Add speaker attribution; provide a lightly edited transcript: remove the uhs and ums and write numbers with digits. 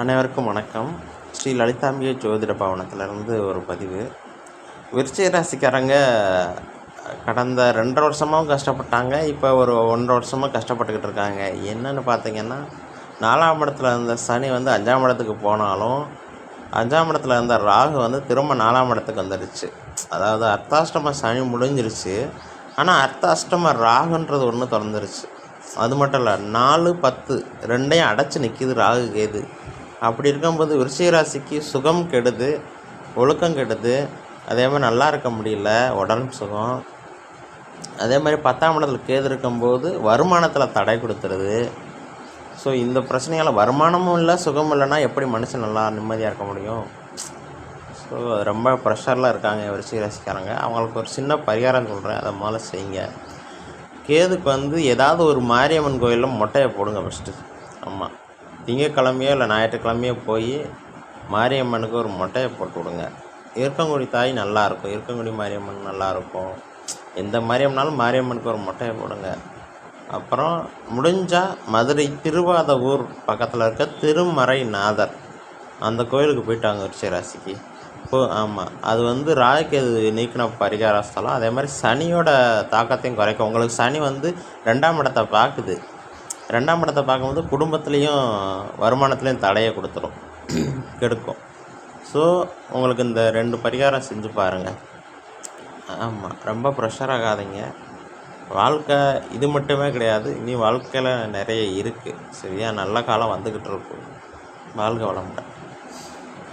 Speaker 1: அனைவருக்கும் வணக்கம். ஸ்ரீ லலிதாம்பிகை ஜோதிட பவனத்திலிருந்து ஒரு பதிவு. விருச்சிக ராசிக்காரங்க கடந்த 2.5 வருஷமாகவும் கஷ்டப்பட்டாங்க. இப்போ ஒரு 1.5 வருஷமாக கஷ்டப்பட்டுக்கிட்டு இருக்காங்க. என்னென்னு பார்த்தீங்கன்னா, 4ஆம் இடத்துல இருந்த சனி 5ஆம் இடத்துக்கு போனாலும் 5ஆம் இடத்துல இருந்த ராகு திரும்ப 4ஆம் இடத்துக்கு வந்துடுச்சு. அதாவது அர்த்தாஷ்டம சனி முடிஞ்சிருச்சு. ஆனால் அர்த்தாஷ்டம ராகுன்றது ஒன்று திறந்துருச்சு. அது மட்டும் இல்லை, 4, 10 ரெண்டையும் அடைச்சி நிற்கிது ராகு கேது. அப்படி இருக்கும்போது விருச்சிக ராசிக்கு சுகம் கெடுது, ஒழுக்கம் கெடுது. அதே மாதிரி நல்லா இருக்க முடியல, உடல் சுகம். அதே மாதிரி 10ஆம் இடத்துல கேது இருக்கும்போது வருமானத்தில் தடை கொடுத்துருது. ஸோ இந்த பிரச்சனையால் வருமானமும் இல்லை, சுகம் இல்லைன்னா எப்படி மனுஷன் நல்லா நிம்மதியாக இருக்க முடியும்? ஸோ ரொம்ப ப்ரெஷரில் இருக்காங்க விருச்சிக ராசிக்காரங்க. அவங்களுக்கு ஒரு சின்ன பரிகாரம் சொல்கிறேன், அதை முதல்ல செய்யுங்க. கேதுக்கு ஏதாவது ஒரு மாரியம்மன் கோயிலில் மொட்டையை போடுங்க ஃபஸ்ட்டு. ஆமாம், திங்கக்கிழமையோ இல்லை ஞாயிற்றுக்கிழமையோ போய் மாரியம்மனுக்கு ஒரு மொட்டையை போட்டு விடுங்க. இருக்கங்குடி தாய் நல்லாயிருக்கும், இருக்கங்குடி மாரியம்மன் நல்லாயிருக்கும். எந்த மாரியம்மனாலும் மாரியம்மனுக்கு ஒரு மொட்டையை போடுங்க. அப்புறம் முடிஞ்சால் மதுரை திருவாதவூர் பக்கத்தில் இருக்க திருமறைநாதர் அந்த கோயிலுக்கு போயிட்டாங்க விருச்சிக ராசிக்கு. ஆமாம், அது ராகுகேது நீக்கின பரிகார ஸ்தலம். அதே மாதிரி சனியோட தாக்கத்தையும் குறைக்கும். உங்களுக்கு சனி 2ஆம் இடத்தை பார்க்குது. 2ஆம் இடத்தை பார்க்கும்போது குடும்பத்துலேயும் வருமானத்துலேயும் தடையை கொடுத்துரும், கெடுக்கும். ஸோ உங்களுக்கு இந்த 2 பரிகாரம் செஞ்சு பாருங்கள். ஆமாம், ரொம்ப ப்ரெஷர் ஆகாதீங்க. வாழ்க்கை இது மட்டுமே கிடையாது, இனி வாழ்க்கையில் நிறைய இருக்குது. சரியா, நல்ல காலம் வந்துக்கிட்டு இருக்கும். வாழ்க வளமுடன்.